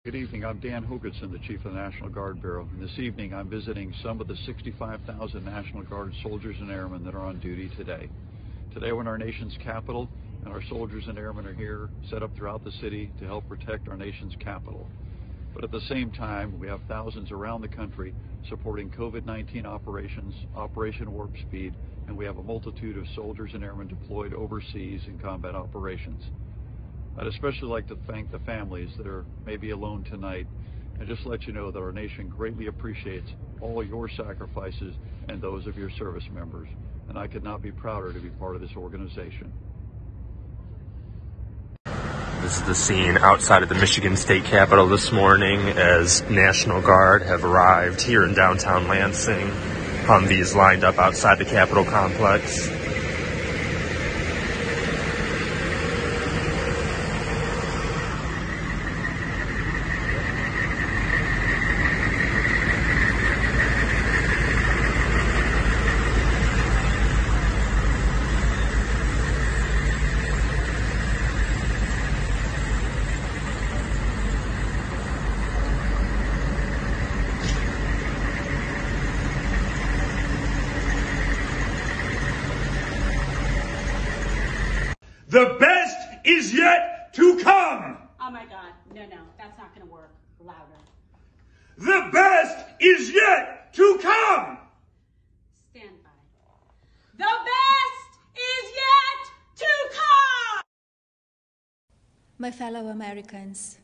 Good evening. I'm Dan Hogerson, the Chief of the National Guard Bureau. And this evening, I'm visiting some of the 65,000 National Guard soldiers and airmen that are on duty today. Today, we're in our nation's capital, and our soldiers and airmen are here, set up throughout the city to help protect our nation's capital. But at the same time, we have thousands around the country supporting COVID-19 operations, Operation Warp Speed, and we have a multitude of soldiers and airmen deployed overseas in combat operations. I'd especially like to thank the families that are maybe alone tonight and just let you know that our nation greatly appreciates all your sacrifices and those of your service members. And I could not be prouder to be part of this organization. This is the scene outside of the Michigan State Capitol this morning as National Guard have arrived here in downtown Lansing. Humvees lined up outside the Capitol complex. The best is yet to come. Oh my God, no, that's not gonna work. Louder. The best is yet to come. Stand by. The best is yet to come! My fellow Americans,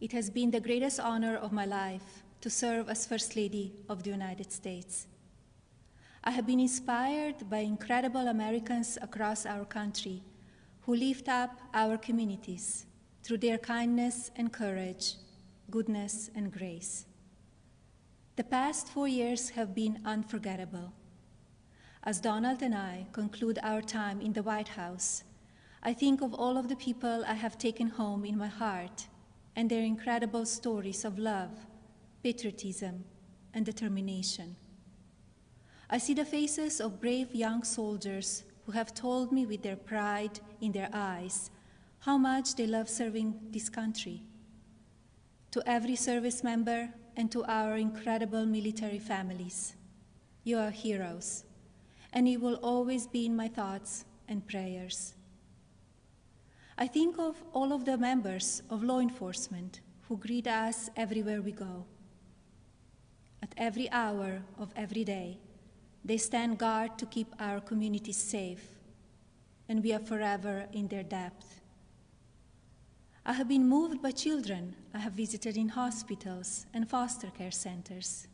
it has been the greatest honor of my life to serve as First Lady of the United States. I have been inspired by incredible Americans across our country who lift up our communities through their kindness and courage, goodness and grace. The past 4 years have been unforgettable. As Donald and I conclude our time in the White House, I think of all of the people I have taken home in my heart and their incredible stories of love, patriotism, and determination. I see the faces of brave young soldiers who have told me with their pride in their eyes how much they love serving this country. To every service member and to our incredible military families, you are heroes, and you will always be in my thoughts and prayers. I think of all of the members of law enforcement who greet us everywhere we go. At every hour of every day, they stand guard to keep our communities safe, and we are forever in their debt. I have been moved by children I have visited in hospitals and foster care centers.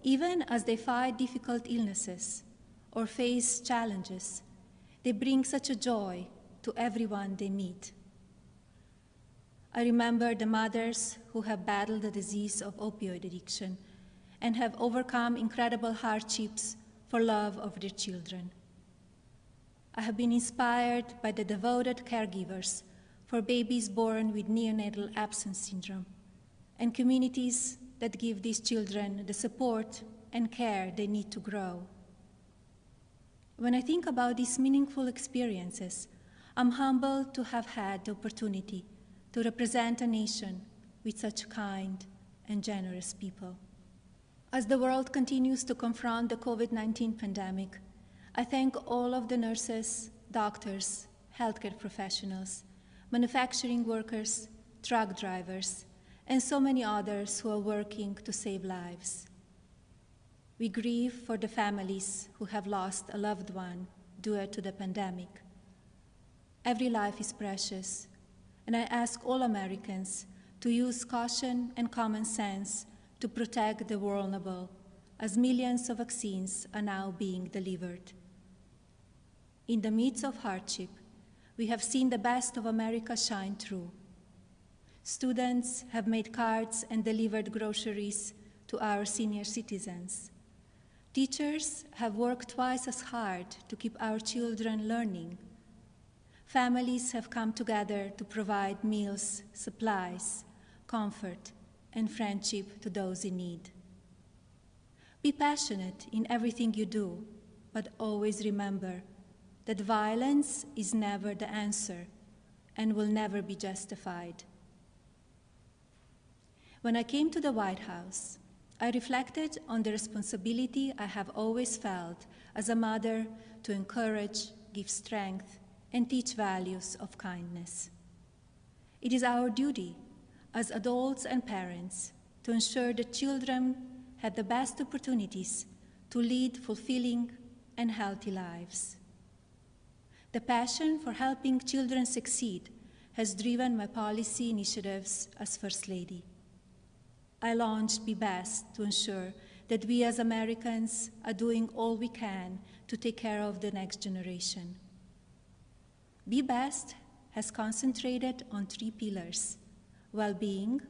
Even as they fight difficult illnesses or face challenges, they bring such a joy to everyone they meet. I remember the mothers who have battled the disease of opioid addiction and have overcome incredible hardships for love of their children. I have been inspired by the devoted caregivers for babies born with neonatal absence syndrome and communities that give these children the support and care they need to grow. When I think about these meaningful experiences, I'm humbled to have had the opportunity to represent a nation with such kind and generous people. As the world continues to confront the COVID-19 pandemic, I thank all of the nurses, doctors, healthcare professionals, manufacturing workers, truck drivers, and so many others who are working to save lives. We grieve for the families who have lost a loved one due to the pandemic. Every life is precious, and I ask all Americans to use caution and common sense to protect the vulnerable, as millions of vaccines are now being delivered. In the midst of hardship, we have seen the best of America shine through. Students have made cards and delivered groceries to our senior citizens. Teachers have worked twice as hard to keep our children learning. Families have come together to provide meals, supplies, comfort, and friendship to those in need. Be passionate in everything you do, but always remember that violence is never the answer and will never be justified. When I came to the White House, I reflected on the responsibility I have always felt as a mother to encourage, give strength, and teach values of kindness. It is our duty as adults and parents to ensure that children have the best opportunities to lead fulfilling and healthy lives. The passion for helping children succeed has driven my policy initiatives as First Lady. I launched Be Best to ensure that we as Americans are doing all we can to take care of the next generation. Be Best has concentrated on 3 pillars: well-being,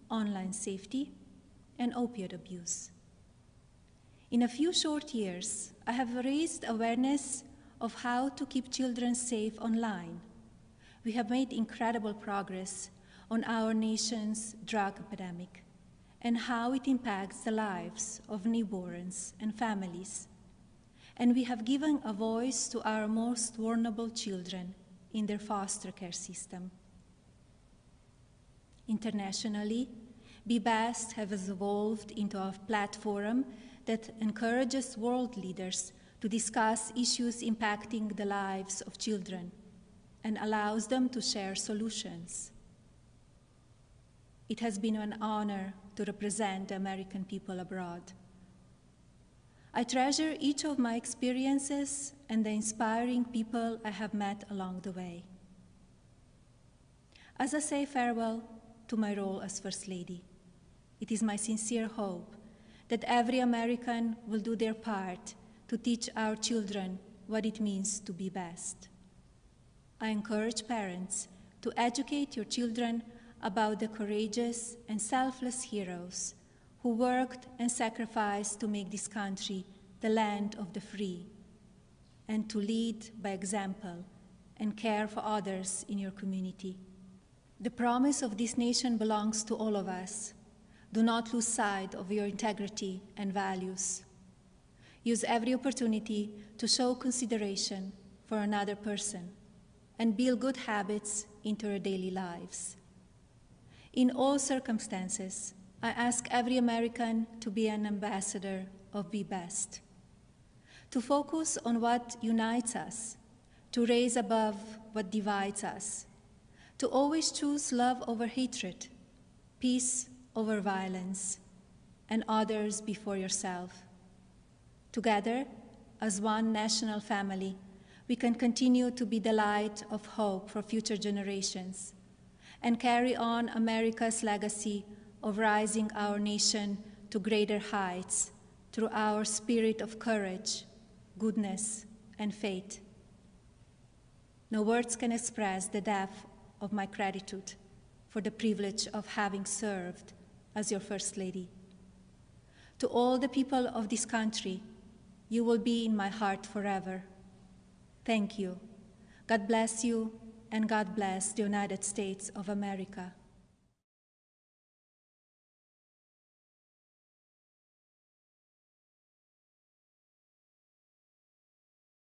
online safety, and opioid abuse. In a few short years, I have raised awareness of how to keep children safe online. We have made incredible progress on our nation's drug epidemic and how it impacts the lives of newborns and families. And we have given a voice to our most vulnerable children in their foster care system. Internationally, Be Best has evolved into a platform that encourages world leaders to discuss issues impacting the lives of children and allows them to share solutions. It has been an honor to represent the American people abroad. I treasure each of my experiences and the inspiring people I have met along the way. As I say farewell to my role as First Lady, it is my sincere hope that every American will do their part to teach our children what it means to be best. I encourage parents to educate your children about the courageous and selfless heroes who worked and sacrificed to make this country the land of the free, and to lead by example and care for others in your community. The promise of this nation belongs to all of us. Do not lose sight of your integrity and values. Use every opportunity to show consideration for another person and build good habits into your daily lives. In all circumstances, I ask every American to be an ambassador of Be Best, to focus on what unites us, to raise above what divides us, to always choose love over hatred, peace over violence, and others before yourself. Together, as one national family, we can continue to be the light of hope for future generations and carry on America's legacy of rising our nation to greater heights through our spirit of courage, goodness, and faith. No words can express the depth of my gratitude for the privilege of having served as your First Lady. To all the people of this country, you will be in my heart forever. Thank you. God bless you, and God bless the United States of America.